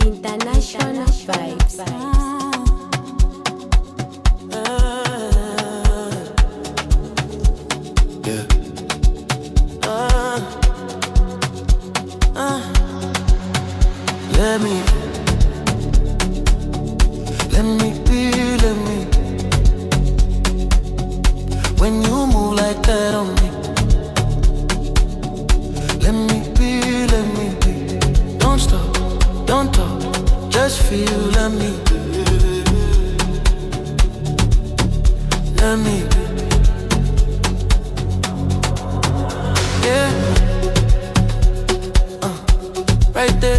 International vibes. Yeah. Let me be. When you move like that on me, let me be. Don't stop, don't talk, just feel, let me be. Let me be. Yeah. Right there.